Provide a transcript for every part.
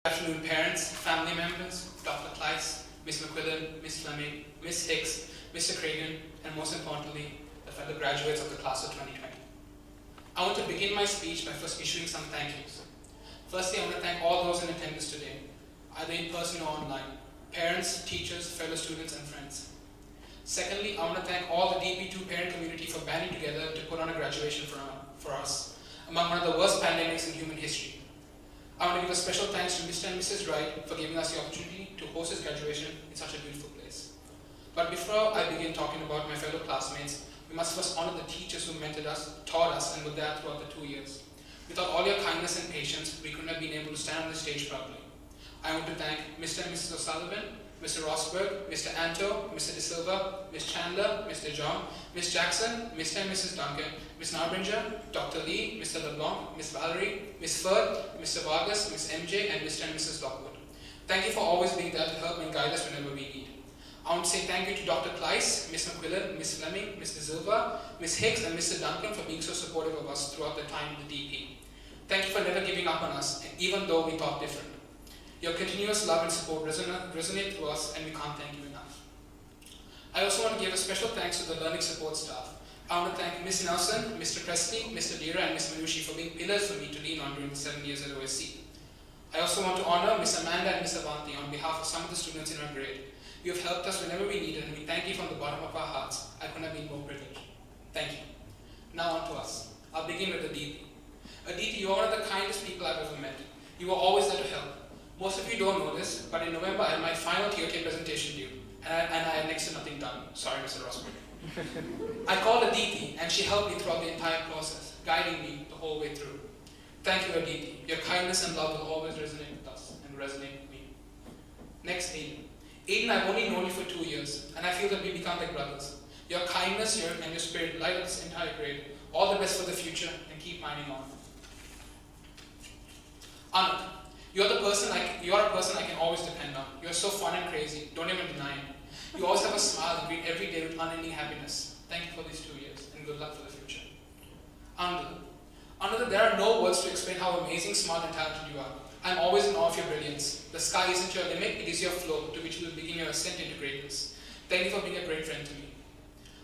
Good afternoon, parents, family members, Dr. Kleiss, Ms. McQuillan, Ms. Fleming, Ms. Hicks, Mr. Cragen, and most importantly, the fellow graduates of the class of 2020. I want to begin my speech by first issuing some thank yous. Firstly, I want to thank all those in attendance today, either in person or online, parents, teachers, fellow students, and friends. Secondly, I want to thank all the DP2 parent community for banding together to put on a graduation for us, among one of the worst pandemics in human history. I want to give a special thanks to Mr. and Mrs. Wright for giving us the opportunity to host this graduation in such a beautiful place. But before I begin talking about my fellow classmates, we must first honor the teachers who mentored us, taught us, and were there throughout the 2 years. Without all your kindness and patience, we couldn't have been able to stand on the stage proudly. I want to thank Mr. and Mrs. O'Sullivan, Mr. Rosberg, Mr. Anto, Mr. De Silva, Ms. Chandler, Mr. John, Ms. Jackson, Mr. and Mrs. Duncan, Ms. Narbringer, Dr. Lee, Mr. LeBlanc, Ms. Valerie, Ms. Ferd, Mr. Vargas, Ms. MJ, and Mr. and Mrs. Lockwood. Thank you for always being there to help and guide us whenever we need. I want to say thank you to Dr. Kleiss, Ms. McQuillan, Ms. Fleming, Ms. De Silva, Ms. Hicks, and Mr. Duncan for being so supportive of us throughout the time in the DP. Thank you for never giving up on us, even though we thought different. Your continuous love and support resonate through us, and we can't thank you enough. I also want to give a special thanks to the learning support staff. I want to thank Ms. Nelson, Mr. Presley, Mr. Dira, and Ms. Manushi for being pillars for me to lean on during the 7 years at OSC. I also want to honor Ms. Amanda and Ms. Avanti on behalf of some of the students in our grade. You have helped us whenever we needed, and we thank you from the bottom of our hearts. I couldn't have been more privileged. Thank you. Now on to us. I'll begin with Aditi. Aditi, you are one of the kindest people I've ever met. You were always there to help. Most of you don't know this, but in November I had my final TOK presentation due, and I had next to nothing done. Sorry, Mr. Rosberg. I called Aditi, and she helped me throughout the entire process, guiding me the whole way through. Thank you, Aditi. Your kindness and love will always resonate with us and resonate with me. Next, Aiden. Aiden, I've only known you for 2 years, and I feel that we become like brothers. Your kindness and your spirit light up this entire grade. All the best for the future, and keep mining on. Anand. You are a person I can always depend on. You are so fun and crazy, don't even deny it. You always have a smile and greet every day with unending happiness. Thank you for these 2 years, and good luck for the future. Anand, there are no words to explain how amazing, smart, and talented you are. I'm always in awe of your brilliance. The sky isn't your limit, it is your flow, to which you will begin your ascent into greatness. Thank you for being a great friend to me.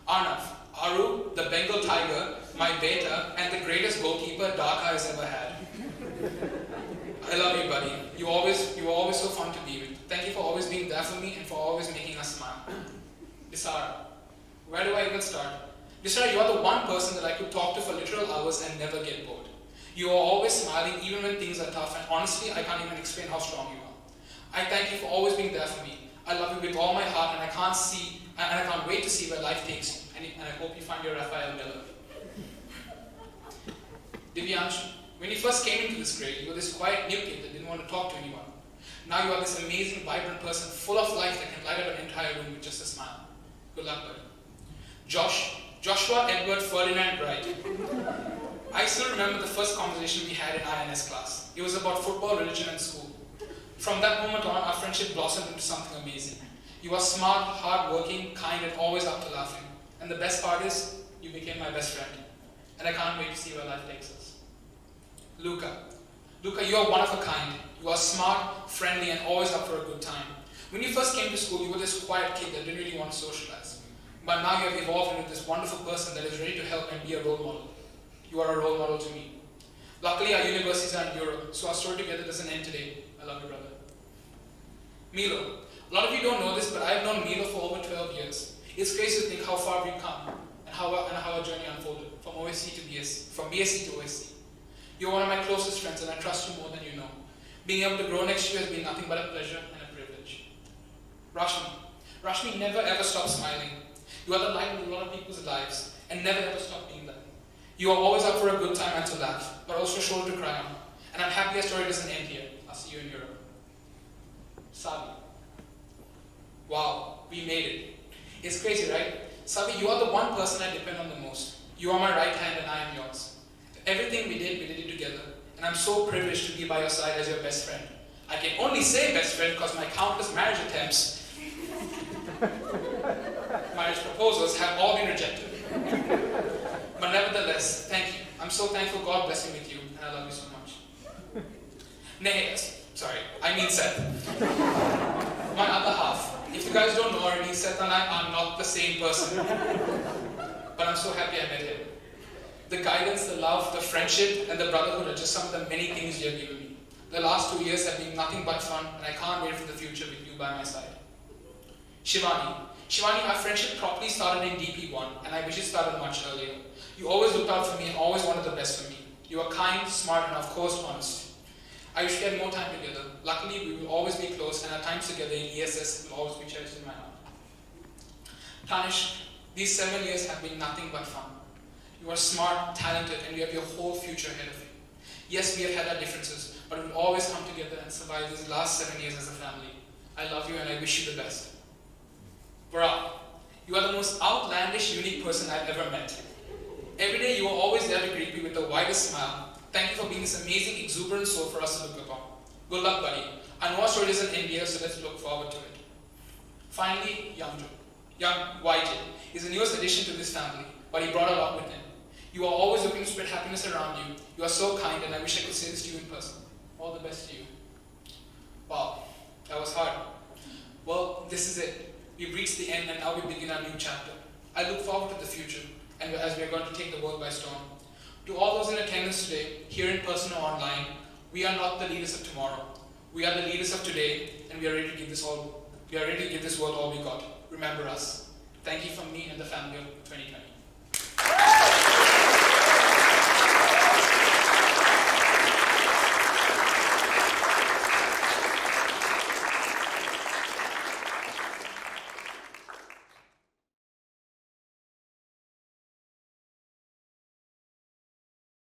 Arnav, Aru, the Bengal tiger, my beta, and the greatest goalkeeper Dhaka has ever had. I love you, buddy. You were always so fun to be with. Thank you for always being there for me and for always making us smile. Disara, where do I even start? Disara, you are the one person that I could talk to for literal hours and never get bored. You are always smiling even when things are tough, and honestly, I can't even explain how strong you are. I thank you for always being there for me. I love you with all my heart, and I can't wait to see where life takes you. And I hope you find your Raphael Miller. Divyanshu, when you first came into this grade, you were this quiet new kid that didn't want to talk to anyone. Now you are this amazing, vibrant person full of life that can light up an entire room with just a smile. Good luck, buddy. Joshua Edward Ferdinand Wright. I still remember the first conversation we had in INS class. It was about football, religion, and school. From that moment on, our friendship blossomed into something amazing. You are smart, hard-working, kind, and always up to laughing. And the best part is, you became my best friend. And I can't wait to see where life takes us. Luca, you are one of a kind. You are smart, friendly, and always up for a good time. When you first came to school, you were this quiet kid that didn't really want to socialize. But now you have evolved into this wonderful person that is ready to help and be a role model. You are a role model to me. Luckily, our universities are in Europe, so our story together doesn't end today. I love you, brother. Milo, a lot of you don't know this, but I have known Milo for over 12 years. It's crazy to think how far we've come and how our journey unfolded from OSC to BSc, from BSc to OSC. You're one of my closest friends, and I trust you more than you know. Being able to grow next to you has been nothing but a pleasure and a privilege. Rashmi never ever stops smiling. You are the light in a lot of people's lives, and never ever stop being that. You are always up for a good time and to laugh, but also a shoulder to cry on. And I'm happy our story doesn't end here. I'll see you in Europe. Savi. Wow, we made it. It's crazy, right? Savi, you are the one person I depend on the most. You are my right hand and I am yours. Everything we did it together. And I'm so privileged to be by your side as your best friend. I can only say best friend because my countless marriage attempts, marriage proposals have all been rejected. But nevertheless, thank you. I'm so thankful God blessed me with you, and I love you so much. Nehemiah. Seth. My other half. If you guys don't know already, Seth and I are not the same person. But I'm so happy I met him. The guidance, the love, the friendship, and the brotherhood are just some of the many things you have given me. The last 2 years have been nothing but fun, and I can't wait for the future with you by my side. Shivani, our friendship properly started in DP1, and I wish it started much earlier. You always looked out for me and always wanted the best for me. You are kind, smart, and of course honest. I wish we had more time together. Luckily, we will always be close, and our times together in ESS will always be cherished in my heart. Tanish, these 7 years have been nothing but fun. You are smart, talented, and you have your whole future ahead of you. Yes, we have had our differences, but we'll always come together and survive these last 7 years as a family. I love you and I wish you the best. Varal, you are the most outlandish, unique person I've ever met. Every day you are always there to greet me with the widest smile. Thank you for being this amazing, exuberant soul for us to look upon. Good luck, buddy. I know our story is in India, so let's look forward to it. Finally, young YJ is the newest addition to this family, but he brought a lot with him. You are always looking to spread happiness around you. You are so kind, and I wish I could say this to you in person. All the best to you. Wow, that was hard. Well, this is it. We've reached the end, and now we begin our new chapter. I look forward to the future, and as we are going to take the world by storm. To all those in attendance today, here in person or online, we are not the leaders of tomorrow. We are the leaders of today, and we are ready to give this world all we got. Remember us. Thank you from me and the family of 2020.